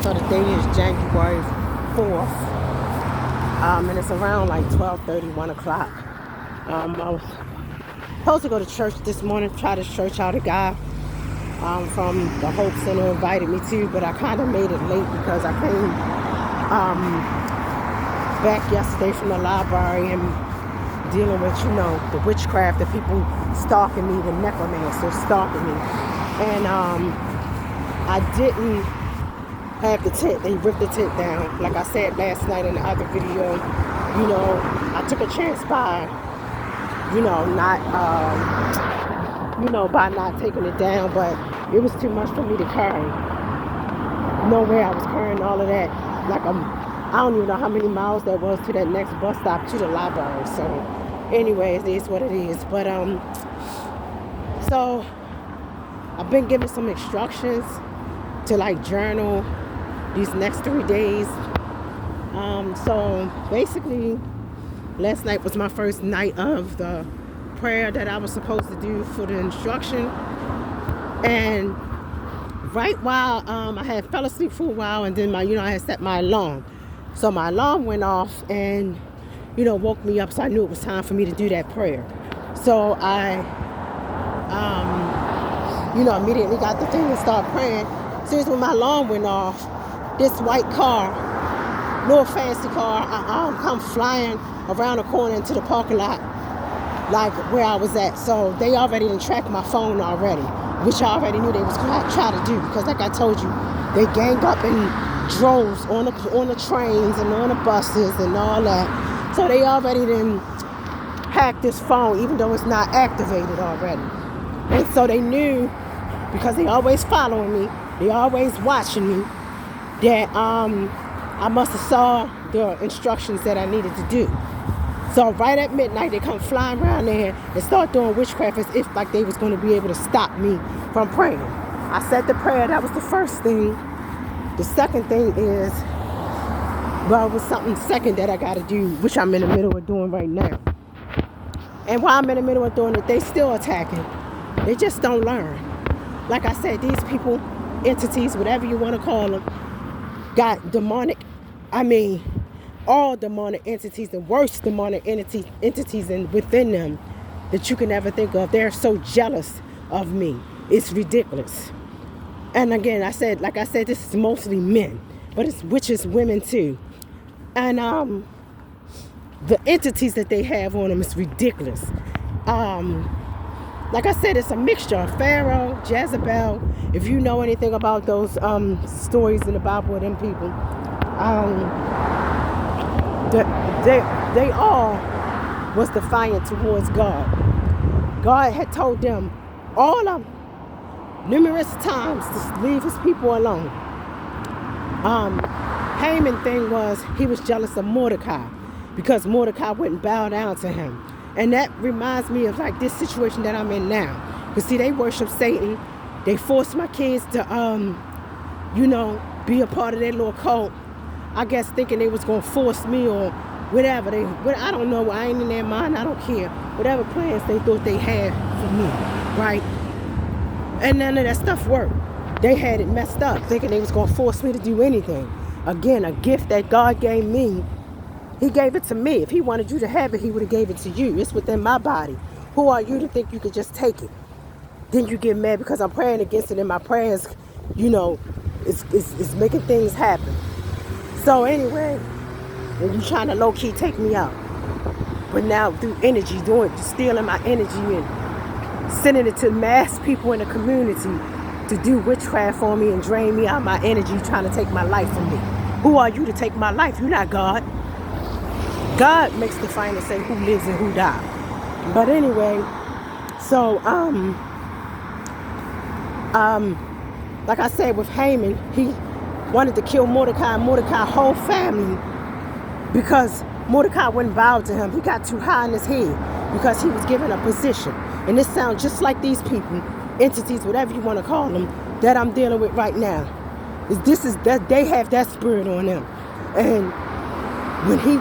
So the date is January 4th. And it's around like 12:30, 1 o'clock. I was supposed to go to church this morning, try this church out. A guy from the Hope Center invited me to, but I kind of made it late because I came back yesterday from the library and dealing with, the witchcraft, the people stalking me, the necromancers stalking me. And I didn't have the tent. They ripped the tent down. Like I said last night in the other video, I took a chance by, by not taking it down, but it was too much for me to carry. No way I was carrying all of that. I don't even know how many miles that was to that next bus stop to the library. So anyways, it is what it is. But so I've been given some instructions to journal these next 3 days. So basically last night was my first night of the prayer that I was supposed to do for the instruction. And right while I had fell asleep for a while, and then I had set my alarm. So my alarm went off and, woke me up. So I knew it was time for me to do that prayer. So I, immediately got the thing and started praying. Since when my alarm went off, this white car, no fancy car, come flying around the corner into the parking lot, like where I was at. So they already done tracked my phone already, which I already knew they was going to try to do, because like I told you, they ganged up in droves on the trains and on the buses and all that. So they already done hacked this phone, even though it's not activated already. And so they knew, because they always following me, they always watching me, that I must have saw the instructions that I needed to do. So right at midnight, they come flying around there and start doing witchcraft as if they was going to be able to stop me from praying. I said the prayer. That was the first thing. The second thing is, it was something second that I got to do, which I'm in the middle of doing right now. And while I'm in the middle of doing it, they still attacking. They just don't learn. Like I said, these people, entities, whatever you want to call them, got demonic, all demonic entities, the worst demonic entities within them that you can ever think of. They're so jealous of me. It's ridiculous. And again, like I said, this is mostly men, but it's witches, women too. And the entities that they have on them is ridiculous. Like I said, it's a mixture of Pharaoh, Jezebel. If you know anything about those stories in the Bible of them people, they all was defiant towards God. God had told them all of numerous times to leave his people alone. Haman thing was, he was jealous of Mordecai because Mordecai wouldn't bow down to him. And that reminds me of this situation that I'm in now. Because see, they worship Satan. They forced my kids to, be a part of their little cult. I guess thinking they was going to force me or whatever. I don't know. I ain't in their mind. I don't care. Whatever plans they thought they had for me, right? And none of that stuff worked. They had it messed up, thinking they was going to force me to do anything. Again, a gift that God gave me, he gave it to me. If he wanted you to have it, he would have gave it to you. It's within my body. Who are you to think you could just take it? Then you get mad because I'm praying against it, and my prayers, it's making things happen. So anyway, and you trying to low-key take me out. But now through energy, stealing my energy and sending it to mass people in the community to do witchcraft for me and drain me out my energy, trying to take my life from me. Who are you to take my life? You're not God. God makes the final say who lives and who dies. But anyway, so like I said with Haman, he wanted to kill Mordecai and Mordecai's whole family because Mordecai wouldn't bow to him. He got too high in his head because he was given a position. And this sounds just like these people, entities, whatever you want to call them, that I'm dealing with right now. They have that spirit on them. And when he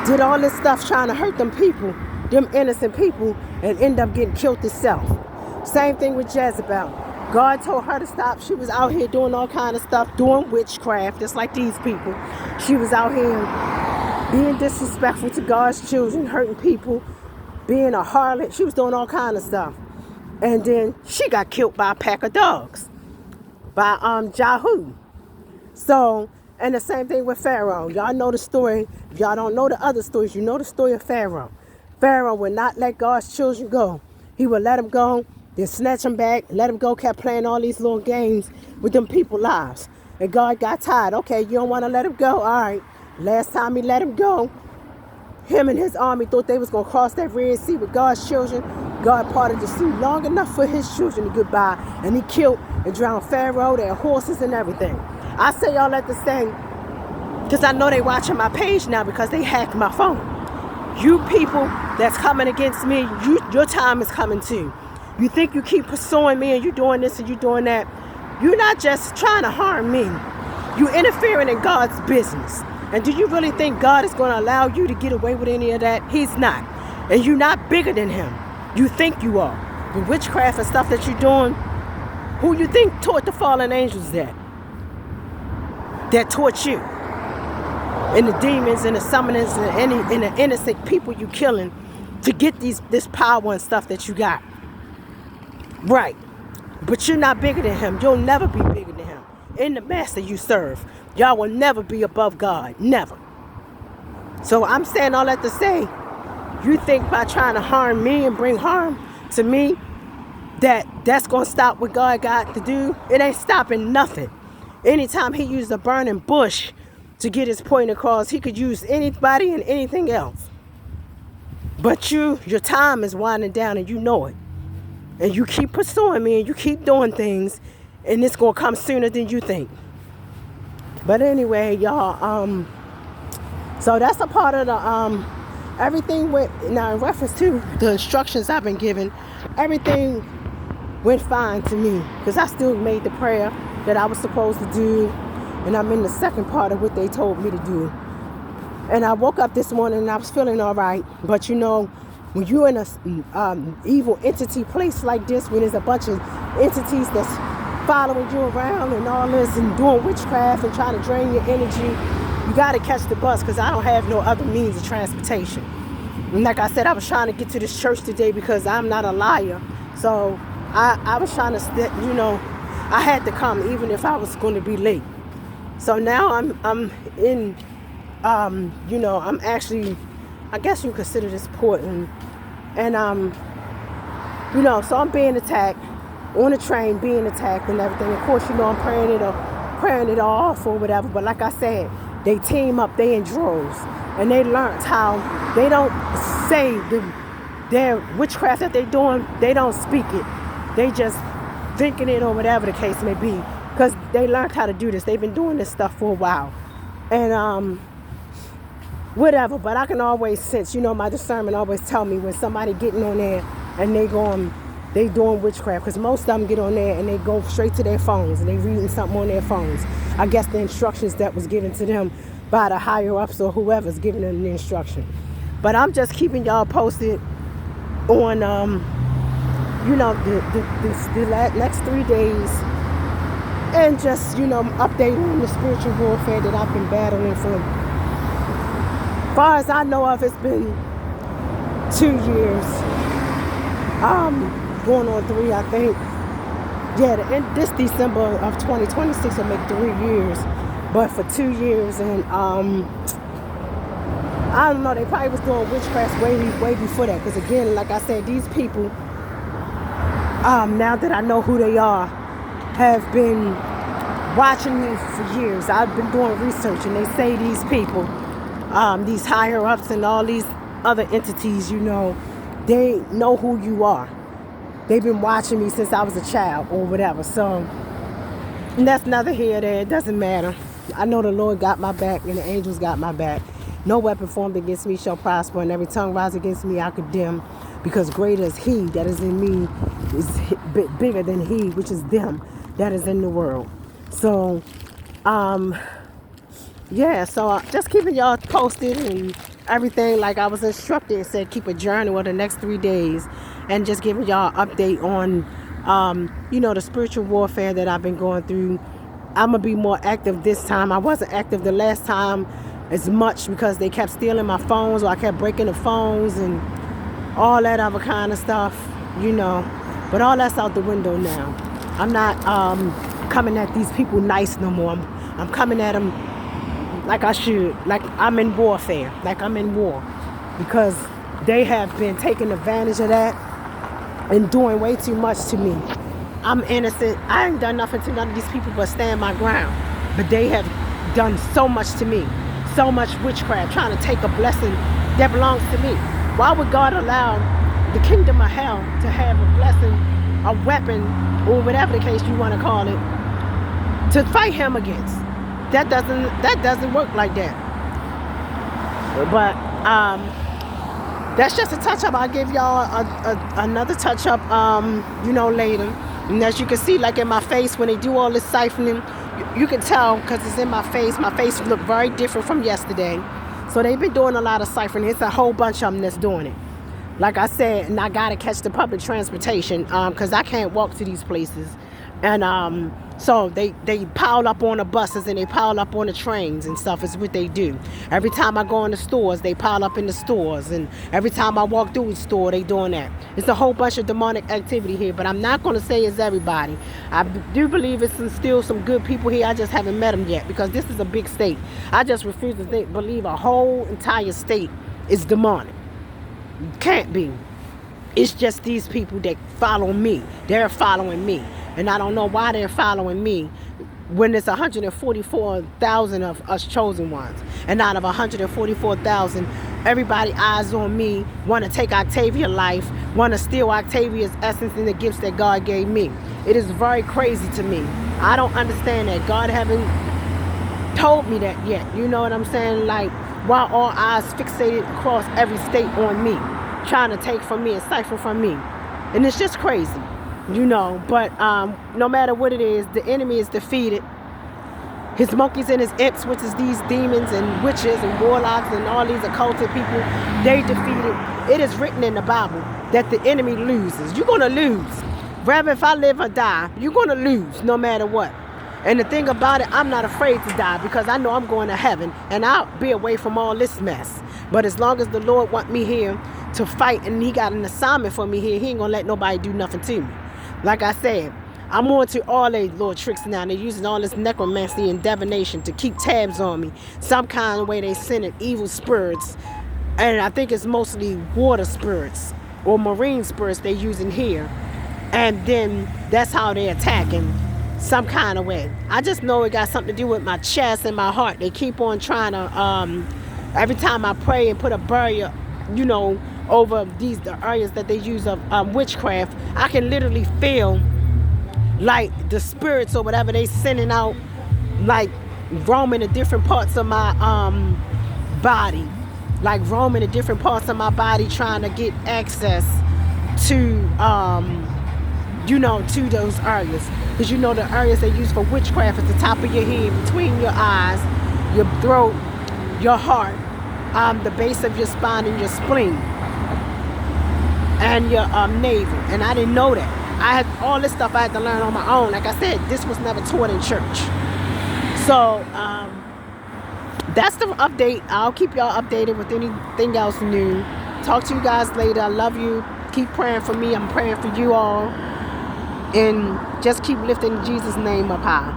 did all this stuff trying to hurt them people, them innocent people, and end up getting killed himself. Same thing with Jezebel. God told her to stop. She was out here doing all kind of stuff, doing witchcraft, just like these people. She was out here being disrespectful to God's children, hurting people, being a harlot. She was doing all kind of stuff. And then she got killed by a pack of dogs, by Jehu. So, and the same thing with Pharaoh. Y'all know the story. If y'all don't know the other stories, you know the story of Pharaoh. Pharaoh would not let God's children go. He would let them go, then snatch them back, let them go, kept playing all these little games with them people's lives. And God got tired. Okay, you don't want to let him go? All right. Last time he let him go, him and his army thought they was going to cross that Red Sea with God's children. God parted the sea long enough for his children to get by. And he killed and drowned Pharaoh, their horses and everything. I say y'all at this thing because I know they watching my page now because they hacked my phone. You people that's coming against me, your time is coming too. You think you keep pursuing me and you doing this and you doing that. You're not just trying to harm me. You interfering in God's business. And do you really think God is going to allow you to get away with any of that? He's not. And you're not bigger than him. You think you are. The witchcraft and stuff that you're doing, who you think taught the fallen angels that? That taught you. And the demons and the summoners and the innocent people you killing to get this power and stuff that you got. Right. But you're not bigger than him. You'll never be bigger than him. In the master you serve, y'all will never be above God. Never. So I'm saying all that to say, you think by trying to harm me and bring harm to me, that's going to stop what God got to do? It ain't stopping nothing. Anytime he used a burning bush to get his point across, he could use anybody and anything else. But your time is winding down and you know it. And you keep pursuing me and you keep doing things and it's going to come sooner than you think. But anyway, y'all, so that's a part of the, everything went, now in reference to the instructions I've been given, everything went fine to me because I still made the prayer that I was supposed to do. And I'm in the second part of what they told me to do. And I woke up this morning and I was feeling all right. But you know, when you're in a evil entity place like this, when there's a bunch of entities that's following you around and all this and doing witchcraft and trying to drain your energy, you got to catch the bus because I don't have no other means of transportation. And like I said, I was trying to get to this church today because I'm not a liar. So I was trying to, you know, I had to come even if I was going to be late. So now I'm in, you know, I'm actually, I guess you consider this Portland. And, you know, so I'm being attacked on the train, being attacked and everything. Of course, you know, I'm praying it off or whatever. But like I said, they team up, they in droves. And they learned how they don't say their witchcraft that they're doing, they don't speak it. They just thinking it or whatever the case may be. Because they learned how to do this. They've been doing this stuff for a while. And whatever. But I can always sense, you know, my discernment always tell me when somebody getting on there and they doing witchcraft. Because most of them get on there and they go straight to their phones and they reading something on their phones. I guess the instructions that was given to them by the higher ups or whoever's giving them the instruction. But I'm just keeping y'all posted on, you know, the next 3 days. And just, you know, updating on the spiritual warfare that I've been battling for. As far as I know of, it's been 2 years. Going on 3, I think. Yeah, and this December of 2026 will make 3 years. But for 2 years, and I don't know, they probably was doing witchcraft way before that. Because again, like I said, these people, now that I know who they are, have been watching me for years. I've been doing research and they say these people, these higher ups and all these other entities, you know, they know who you are. They've been watching me since I was a child or whatever. So, and that's neither here or there. It doesn't matter. I know the Lord got my back and the angels got my back. No weapon formed against me shall prosper, and every tongue rise against me I condemn, because greater is he that is in me, is bigger than he, which is them that is in the world. So, yeah, so just keeping y'all posted and everything like I was instructed. It said keep a journal of the next 3 days and just giving y'all an update on The spiritual warfare that I've been going through. I'm going to be more active this time. I wasn't active the last time as much because they kept stealing my phones, or I kept breaking the phones and all that other kind of stuff. But all that's out the window now. I'm not coming at these people nice no more. I'm coming at them like I should, like I'm in warfare, like I'm in war, because they have been taking advantage of that and doing way too much to me. I'm innocent. I ain't done nothing to none of these people but stand my ground. But they have done so much to me, so much witchcraft, trying to take a blessing that belongs to me. Why would God allow the kingdom of hell to have a blessing, a weapon, or whatever the case you want to call it, to fight him against? That doesn't work like that. But that's just a touch up. I'll give y'all another touch up later. And as you can see, like in my face, when they do all this siphoning, you can tell because it's in my face. My face look very different from yesterday. So they've been doing a lot of siphoning. It's a whole bunch of them that's doing it. Like I said, and I gotta catch the public transportation because I can't walk to these places. And so they pile up on the buses and they pile up on the trains and stuff is what they do. Every time I go in the stores, they pile up in the stores. And every time I walk through the store, they doing that. It's a whole bunch of demonic activity here, but I'm not going to say it's everybody. I do believe it's still some good people here. I just haven't met them yet because this is a big state. I just refuse to believe a whole entire state is demonic. Can't be. It's just these people that follow me. They're following me. And I don't know why they're following me when it's 144,000 of us chosen ones. And out of 144,000, everybody eyes on me, want to take Octavia's life, want to steal Octavia's essence and the gifts that God gave me. It is very crazy to me. I don't understand that. God haven't told me that yet. You know what I'm saying? Like, why all eyes fixated across every state on me, trying to take from me and siphon from me. And it's just crazy. But no matter what it is, the enemy is defeated. His monkeys and his imps, which is these demons and witches and warlocks and all these occulted people, they defeated. It is written in the Bible that the enemy loses. You're going to lose. Whether if I live or die, you're going to lose no matter what. And the thing about it, I'm not afraid to die because I know I'm going to heaven and I'll be away from all this mess. But as long as the Lord want me here to fight and he got an assignment for me here, he ain't going to let nobody do nothing to me. Like I said, I'm on to all these little tricks now. They're using all this necromancy and divination to keep tabs on me. Some kind of way they sending evil spirits. And I think it's mostly water spirits or marine spirits they're using here. And then that's how they're attacking some kind of way. I just know it got something to do with my chest and my heart. They keep on trying to, every time I pray and put a barrier, over the areas that they use of witchcraft, I can literally feel like the spirits or whatever they sending out, like roaming the different parts of my body, like roaming the different parts of my body, trying to get access to to those areas. Because the areas they use for witchcraft is the top of your head, between your eyes, your throat, your heart, the base of your spine and your spleen, and your navel. And I didn't know that. I had all this stuff I had to learn on my own. Like I said, this was never taught in church. So that's the update. I'll keep y'all updated with anything else new. Talk to you guys later. I love you. Keep praying for me. I'm praying for you all. And just keep lifting Jesus' name up high.